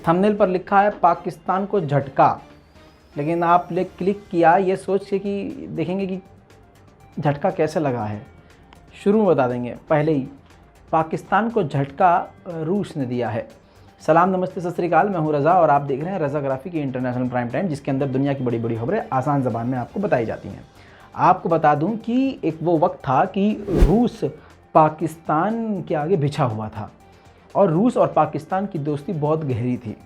Thumbnail पर लिखा है पाकिस्तान को झटका, लेकिन आपने क्लिक किया ये सोच के कि देखेंगे कि झटका कैसे लगा है। शुरू में बता देंगे पहले ही, पाकिस्तान को झटका रूस ने दिया है। सलाम नमस्ते सत श्री अकाल, मैं हूं रज़ा और आप देख रहे हैं रज़ा ग्राफी की इंटरनेशनल प्राइम टाइम, जिसके अंदर दुनिया की बड़ी बड़ी खबरें आसान ज़बान में आपको बताई जाती हैं। आपको बता दूं कि एक वो वक्त था कि रूस पाकिस्तान के आगे बिछा हुआ था और रूस और पाकिस्तान की दोस्ती बहुत गहरी थी।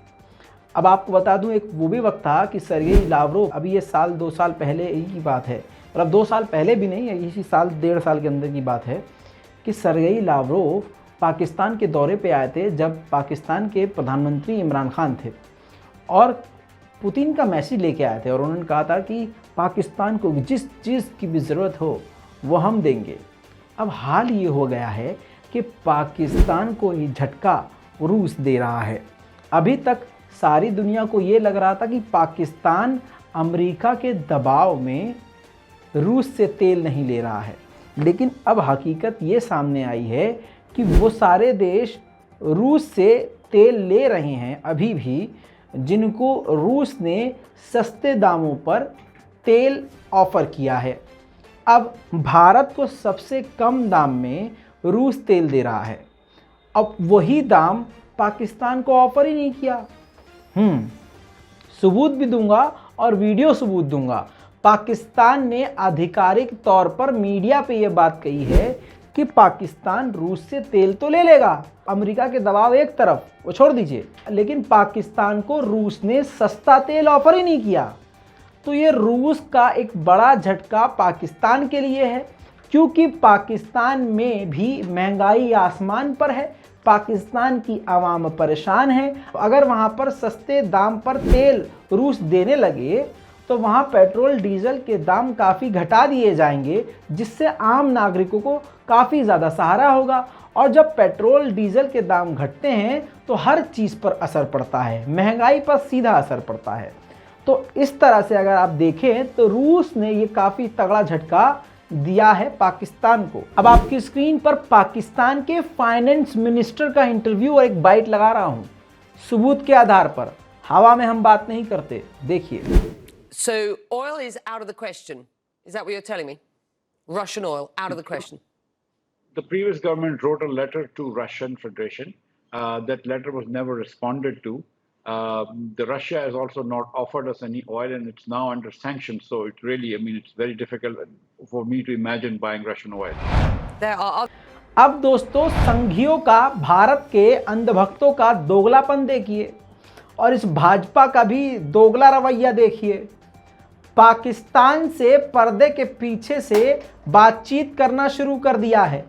अब आपको बता दूं एक वो भी वक्त था कि सरगेई लावरोव, अभी ये साल 2 साल पहले ही की बात है, मतलब 2 साल पहले भी नहीं, इसी साल 1.5 साल के अंदर की बात है कि सरगेई लावरोव पाकिस्तान के दौरे पे आए थे जब पाकिस्तान के प्रधानमंत्री इमरान खान थे और पुतिन का मैसेज लेके आए थे और उन्होंने कहा था कि पाकिस्तान को जिस चीज़ की भी ज़रूरत हो वो हम देंगे। अब हाल ये हो गया है कि पाकिस्तान को ये झटका रूस दे रहा है। अभी तक सारी दुनिया को ये लग रहा था कि पाकिस्तान अमेरिका के दबाव में रूस से तेल नहीं ले रहा है, लेकिन अब हकीकत ये सामने आई है कि वो सारे देश रूस से तेल ले रहे हैं अभी भी, जिनको रूस ने सस्ते दामों पर तेल ऑफ़र किया है। अब भारत को सबसे कम दाम में रूस तेल दे रहा है, अब वही दाम पाकिस्तान को ऑफ़र ही नहीं किया। सबूत भी दूंगा और वीडियो सबूत दूंगा। पाकिस्तान ने आधिकारिक तौर पर मीडिया पे ये बात कही है कि पाकिस्तान रूस से तेल तो ले लेगा, अमेरिका के दबाव एक तरफ वो छोड़ दीजिए, लेकिन पाकिस्तान को रूस ने सस्ता तेल ऑफर ही नहीं किया। तो ये रूस का एक बड़ा झटका पाकिस्तान के लिए है, क्योंकि पाकिस्तान में भी महंगाई आसमान पर है, पाकिस्तान की आवाम परेशान है। अगर वहाँ पर सस्ते दाम पर तेल रूस देने लगे तो वहाँ पेट्रोल डीजल के दाम काफ़ी घटा दिए जाएंगे, जिससे आम नागरिकों को काफ़ी ज़्यादा सहारा होगा। और जब पेट्रोल डीजल के दाम घटते हैं तो हर चीज़ पर असर पड़ता है, महंगाई पर सीधा असर पड़ता है। तो इस तरह से अगर आप देखें तो रूस ने ये काफ़ी तगड़ा झटका दिया है पाकिस्तान को। अब आपकी स्क्रीन पर पाकिस्तान के फाइनेंस मिनिस्टर का इंटरव्यू और एक बाइट लगा रहा हूँ, सबूत के आधार पर, हवा में हम बात नहीं करते, देखिए। So oil is out of the question. Is that what you're telling me? Russian oil out of the question. The previous government wrote a letter to Russian Federation. That letter was never responded to. The Russia has also not offered us any oil, and it's now under sanctions. So it really, it's very difficult for me to imagine buying Russian oil. There are. अब दोस्तों, संघियों का, भारत के अंधभक्तों का दोगलापन देखिए और इस भाजपा का भी दोगला रवैया देखिए। पाकिस्तान से पर्दे के पीछे से बातचीत करना शुरू कर दिया है।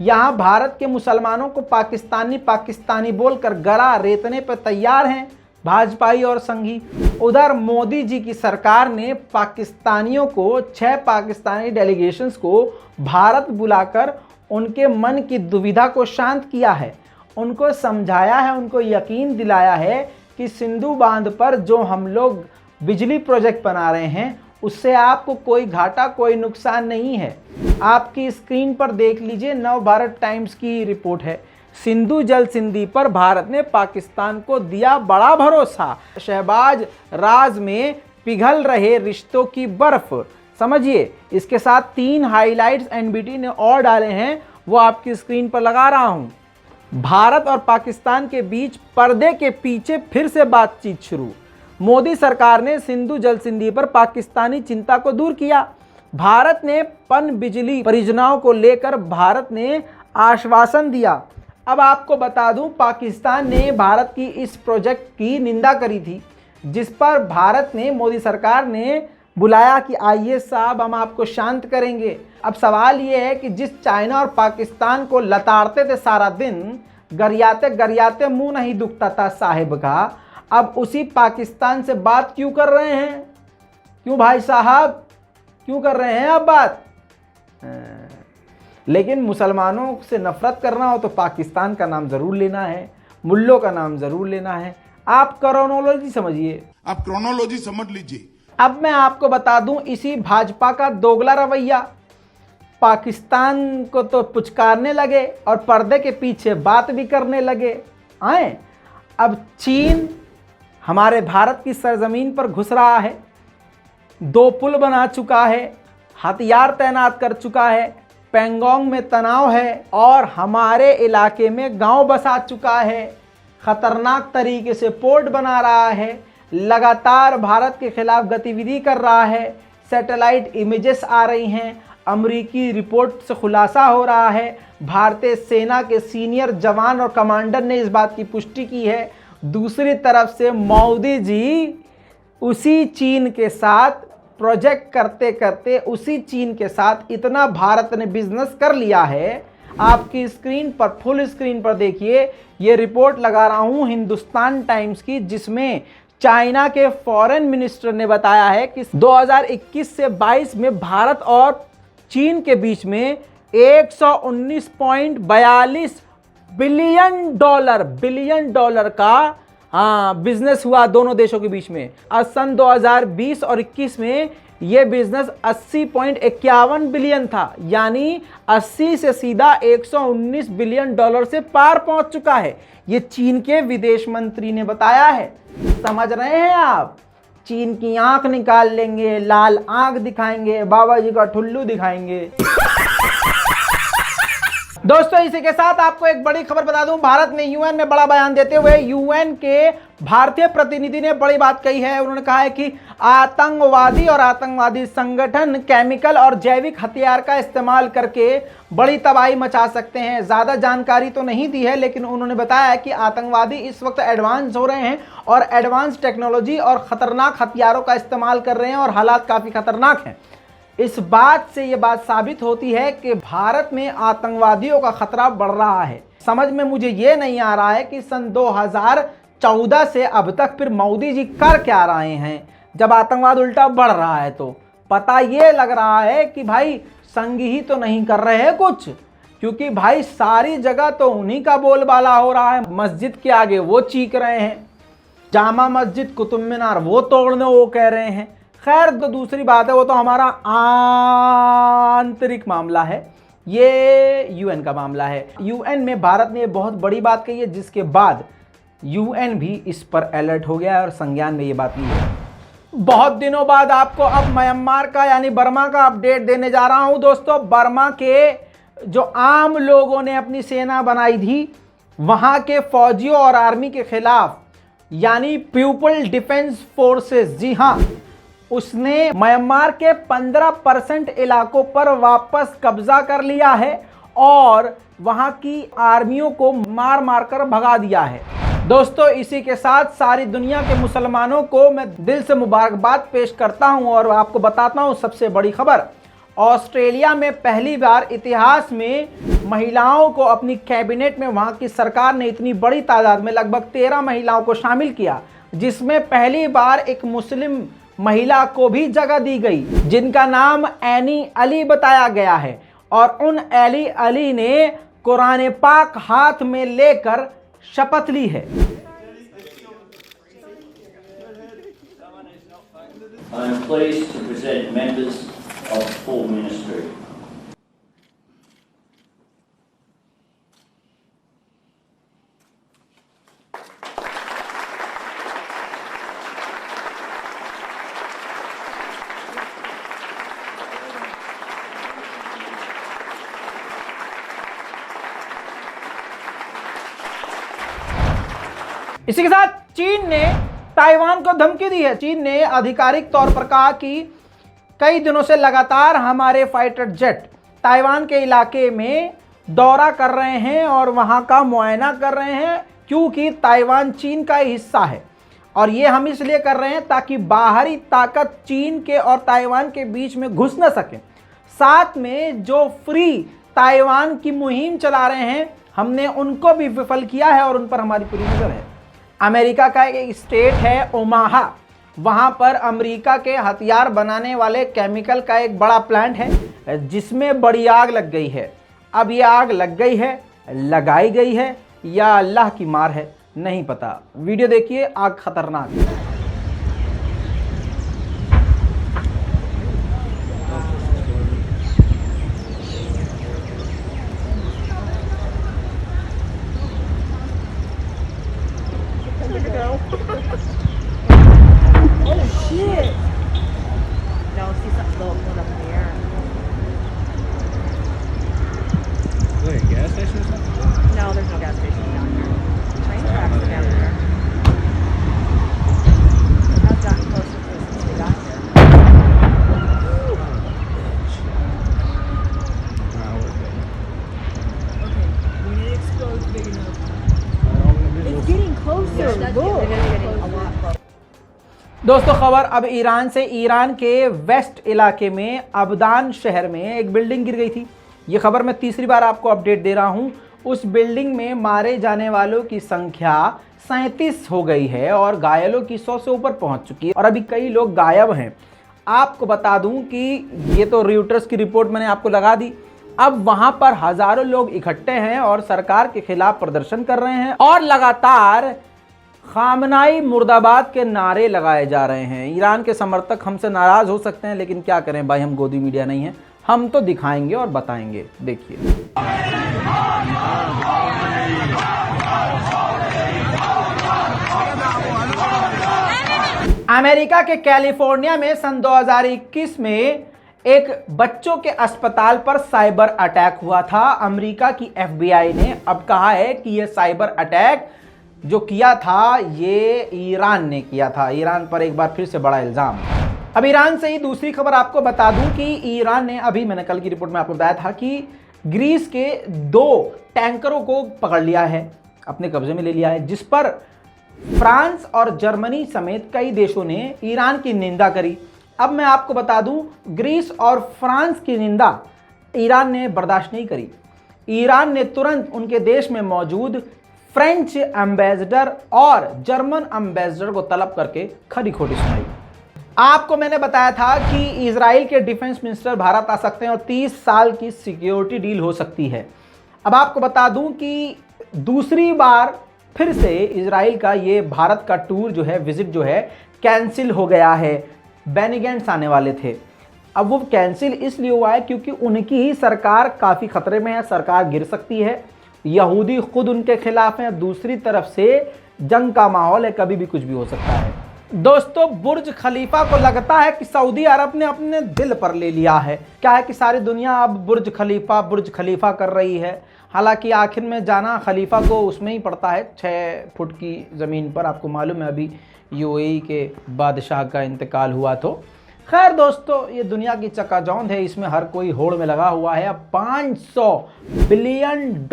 यहाँ भारत के मुसलमानों को पाकिस्तानी पाकिस्तानी बोलकर गला रेतने पर तैयार हैं भाजपाई और संघी। उधर मोदी जी की सरकार ने पाकिस्तानियों को, 6 पाकिस्तानी डेलीगेशंस को भारत बुलाकर उनके मन की दुविधा को शांत किया है, उनको समझाया है, उनको यकीन दिलाया है कि सिंधु बांध पर जो हम लोग बिजली प्रोजेक्ट बना रहे हैं उससे आपको कोई घाटा, कोई नुकसान नहीं है। आपकी स्क्रीन पर देख लीजिए, नव भारत टाइम्स की रिपोर्ट है। सिंधु जल संधि पर भारत ने पाकिस्तान को दिया बड़ा भरोसा, शहबाज राज में पिघल रहे रिश्तों की बर्फ। समझिए, इसके साथ 3 हाइलाइट्स एनबीटी ने और डाले हैं, वो आपकी स्क्रीन पर लगा रहा हूं। भारत और पाकिस्तान के बीच पर्दे के पीछे फिर से बातचीत शुरू। मोदी सरकार ने सिंधु जल संधि पर पाकिस्तानी चिंता को दूर किया। भारत ने पन बिजली परियोजनाओं को लेकर भारत ने आश्वासन दिया। अब आपको बता दूं, पाकिस्तान ने भारत की इस प्रोजेक्ट की निंदा करी थी, जिस पर भारत ने, मोदी सरकार ने बुलाया कि आइए साहब, हम आपको शांत करेंगे। अब सवाल ये है कि जिस चाइना और पाकिस्तान को लताड़ते थे सारा दिन, गरियाते गरियाते मुंह नहीं दुखता था साहिब का, अब उसी पाकिस्तान से बात क्यों कर रहे हैं? क्यों भाई साहब, क्यों कर रहे हैं आप बात? लेकिन मुसलमानों से नफरत करना हो तो पाकिस्तान का नाम ज़रूर लेना है, मुल्लों का नाम ज़रूर लेना है। आप क्रोनोलॉजी समझिए, आप क्रोनोलॉजी समझ लीजिए। अब मैं आपको बता दूं, इसी भाजपा का दोगला रवैया, पाकिस्तान को तो पुचकारने लगे और पर्दे के पीछे बात भी करने लगे। आए अब चीन हमारे भारत की सरजमीन पर घुस रहा है, 2 पुल बना चुका है, हथियार तैनात कर चुका है, पेंगोंग में तनाव है और हमारे इलाके में गांव बसा चुका है, खतरनाक तरीके से पोर्ट बना रहा है, लगातार भारत के खिलाफ गतिविधि कर रहा है, सैटेलाइट इमेजेस आ रही हैं, अमेरिकी रिपोर्ट से खुलासा हो रहा है, भारतीय सेना के सीनियर जवान और कमांडर ने इस बात की पुष्टि की है। दूसरी तरफ से मोदी जी उसी चीन के साथ प्रोजेक्ट करते करते उसी चीन के साथ इतना भारत ने बिजनेस कर लिया है। आपकी स्क्रीन पर, फुल स्क्रीन पर देखिए, ये रिपोर्ट लगा रहा हूँ हिंदुस्तान टाइम्स की, जिसमें चाइना के फॉरेन मिनिस्टर ने बताया है कि 2021 से 22 में भारत और चीन के बीच में 119.42 बिलियन डॉलर का बिजनेस हुआ दोनों देशों के बीच में। और सन 2020 और 21 में यह बिजनेस 80.51 बिलियन था, यानी 80 से सीधा 119 बिलियन डॉलर से पार पहुंच चुका है। ये चीन के विदेश मंत्री ने बताया है। समझ रहे हैं आप? चीन की आंख निकाल लेंगे, लाल आंख दिखाएंगे, बाबा जी का ठुल्लू दिखाएंगे। दोस्तों, इसी के साथ आपको एक बड़ी खबर बता दूं, भारत ने यूएन में बड़ा बयान देते हुए यूएन के भारतीय प्रतिनिधि ने बड़ी बात कही है। उन्होंने कहा है कि आतंकवादी और आतंकवादी संगठन केमिकल और जैविक हथियार का इस्तेमाल करके बड़ी तबाही मचा सकते हैं। ज़्यादा जानकारी तो नहीं दी है, लेकिन उन्होंने बताया है कि आतंकवादी इस वक्त एडवांस हो रहे हैं और एडवांस टेक्नोलॉजी और ख़तरनाक हथियारों का इस्तेमाल कर रहे हैं और हालात काफ़ी खतरनाक हैं। इस बात से ये बात साबित होती है कि भारत में आतंकवादियों का खतरा बढ़ रहा है। समझ में मुझे ये नहीं आ रहा है कि सन 2014 से अब तक फिर मोदी जी कर क्या रहे हैं, जब आतंकवाद उल्टा बढ़ रहा है। तो पता ये लग रहा है कि भाई संघ ही तो नहीं कर रहे हैं कुछ, क्योंकि भाई सारी जगह तो उन्हीं का बोलबाला हो रहा है। मस्जिद के आगे वो चीख रहे हैं, जामा मस्जिद, कुतुब मीनार वो तोड़ने वो कह रहे हैं। खैर, तो दूसरी बात है, वो तो हमारा आंतरिक मामला है, ये यूएन का मामला है। यूएन में भारत ने बहुत बड़ी बात कही है, जिसके बाद यूएन भी इस पर अलर्ट हो गया है और संज्ञान में ये बात नहीं है। बहुत दिनों बाद आपको अब म्यांमार का यानी बर्मा का अपडेट देने जा रहा हूं। दोस्तों, बर्मा के जो आम लोगों ने अपनी सेना बनाई थी, वहां के फौजियों और आर्मी के खिलाफ यानी पीपल डिफेंस फोर्सेस, जी हाँ, उसने म्यांमार के 15% इलाकों पर वापस कब्जा कर लिया है और वहां की आर्मियों को मार मार कर भगा दिया है। दोस्तों, इसी के साथ सारी दुनिया के मुसलमानों को मैं दिल से मुबारकबाद पेश करता हूं और आपको बताता हूं सबसे बड़ी खबर। ऑस्ट्रेलिया में पहली बार इतिहास में महिलाओं को अपनी कैबिनेट में वहां की सरकार ने इतनी बड़ी तादाद में लगभग 13 महिलाओं को शामिल किया, जिसमें पहली बार एक मुस्लिम महिला को भी जगह दी गई, जिनका नाम एनी अली बताया गया है। और उन एनी अली ने कुरान पाक हाथ में लेकर शपथ ली है। I am pleased to present members of the full ministry. इसी के साथ चीन ने ताइवान को धमकी दी है। चीन ने आधिकारिक तौर पर कहा कि कई दिनों से लगातार हमारे फाइटर जेट ताइवान के इलाके में दौरा कर रहे हैं और वहां का मुआयना कर रहे हैं, क्योंकि ताइवान चीन का ही हिस्सा है और ये हम इसलिए कर रहे हैं ताकि बाहरी ताकत चीन के और ताइवान के बीच में घुस न सके। साथ में जो फ्री ताइवान की मुहिम चला रहे हैं, हमने उनको भी विफल किया है और उन पर हमारी पूरी नज़र है। अमेरिका का एक स्टेट है ओमाहा, वहाँ पर अमेरिका के हथियार बनाने वाले केमिकल का एक बड़ा प्लांट है, जिसमें बड़ी आग लग गई है। अब ये आग लग गई है, लगाई गई है या अल्लाह की मार है, नहीं पता। वीडियो देखिए, आग खतरनाक है। दोस्तों खबर अब ईरान से। ईरान के वेस्ट इलाके में अबदान शहर में एक बिल्डिंग गिर गई थी। ये खबर मैं तीसरी बार आपको अपडेट दे रहा हूं। उस बिल्डिंग में मारे जाने वालों की संख्या 37 हो गई है और घायलों की 100 से ऊपर पहुंच चुकी है और अभी कई लोग गायब हैं। आपको बता दूं कि ये तो रॉयटर्स की रिपोर्ट मैंने आपको लगा दी। अब वहां पर हजारों लोग इकट्ठे हैं और सरकार के खिलाफ प्रदर्शन कर रहे हैं और लगातार खामनाई मुर्दाबाद के नारे लगाए जा रहे हैं। ईरान के समर्थक हमसे नाराज हो सकते हैं, लेकिन क्या करें भाई, हम गोदी मीडिया नहीं है, हम तो दिखाएंगे और बताएंगे। देखिए अमेरिका के कैलिफोर्निया में सन 2021 में एक बच्चों के अस्पताल पर साइबर अटैक हुआ था। अमेरिका की FBI ने अब कहा है कि यह साइबर अटैक जो किया था ये ईरान ने किया था। ईरान पर एक बार फिर से बड़ा इल्जाम। अब ईरान से ही दूसरी खबर आपको बता दूं कि ईरान ने अभी, मैंने कल की रिपोर्ट में आपको बताया था कि ग्रीस के 2 टैंकरों को पकड़ लिया है, अपने कब्जे में ले लिया है, जिस पर फ्रांस और जर्मनी समेत कई देशों ने ईरान की निंदा करी। अब मैं आपको बता दूं, ग्रीस और फ्रांस की निंदा ईरान ने बर्दाश्त नहीं करी। ईरान ने तुरंत उनके देश में मौजूद फ्रेंच एम्बेसडर और जर्मन एम्बेसडर को तलब करके खरी खोटी सुनाई। आपको मैंने बताया था कि इजराइल के डिफेंस मिनिस्टर भारत आ सकते हैं और 30 साल की सिक्योरिटी डील हो सकती है। अब आपको बता दूं कि दूसरी बार फिर से इजराइल का ये भारत का टूर जो है, विजिट जो है, कैंसिल हो गया है। बेनी गैंट्स आने वाले थे, अब वो कैंसिल इसलिए हुआ है क्योंकि उनकी ही सरकार काफ़ी खतरे में है, सरकार गिर सकती है, यहूदी खुद उनके खिलाफ हैं, दूसरी तरफ से जंग का माहौल है, कभी भी कुछ भी हो सकता है। दोस्तों बुर्ज खलीफा को लगता है कि सऊदी अरब ने अपने दिल पर ले लिया है। क्या है कि सारी दुनिया अब बुर्ज खलीफा कर रही है। हालांकि आखिर में जाना खलीफा को उसमें ही पड़ता है, 6 फुट की ज़मीन पर। आपको मालूम है अभी UAE के बादशाह का इंतकाल हुआ। तो खैर दोस्तों, ये दुनिया की चकाचौंध है, इसमें हर कोई होड़ में लगा हुआ है। अब $500 बिलियन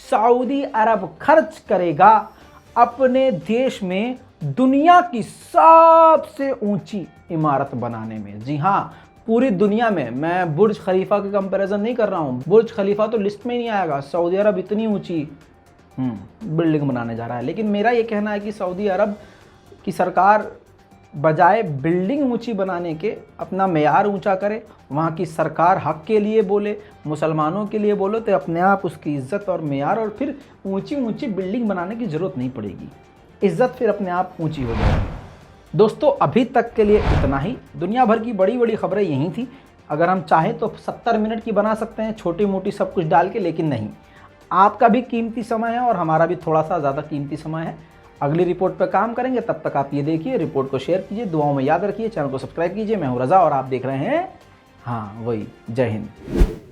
सऊदी अरब खर्च करेगा अपने देश में दुनिया की सबसे ऊंची इमारत बनाने में। जी हाँ, पूरी दुनिया में। मैं बुर्ज खलीफा का कंपैरिजन नहीं कर रहा हूँ, बुर्ज खलीफा तो लिस्ट में ही नहीं आएगा। सऊदी अरब इतनी ऊंची बिल्डिंग बनाने जा रहा है। लेकिन मेरा ये कहना है कि सऊदी अरब की सरकार बजाय बिल्डिंग ऊंची बनाने के अपना मेयार ऊंचा करे, वहाँ की सरकार हक के लिए बोले, मुसलमानों के लिए बोलो, तो अपने आप उसकी इज्जत और मेयार, और फिर ऊंची ऊंची बिल्डिंग बनाने की ज़रूरत नहीं पड़ेगी, इज्जत फिर अपने आप ऊंची हो जाएगी। दोस्तों अभी तक के लिए इतना ही। दुनिया भर की बड़ी बड़ी खबरें यही थी। अगर हम चाहें तो 70 मिनट की बना सकते हैं, छोटी मोटी सब कुछ डाल के, लेकिन नहीं, आपका भी कीमती समय है और हमारा भी थोड़ा सा ज़्यादा कीमती समय है। अगली रिपोर्ट पर काम करेंगे, तब तक आप ये देखिए, रिपोर्ट को शेयर कीजिए, दुआओं में याद रखिए, चैनल को सब्सक्राइब कीजिए। मैं हूँ रज़ा और आप देख रहे हैं हाँ वही। जय हिंद।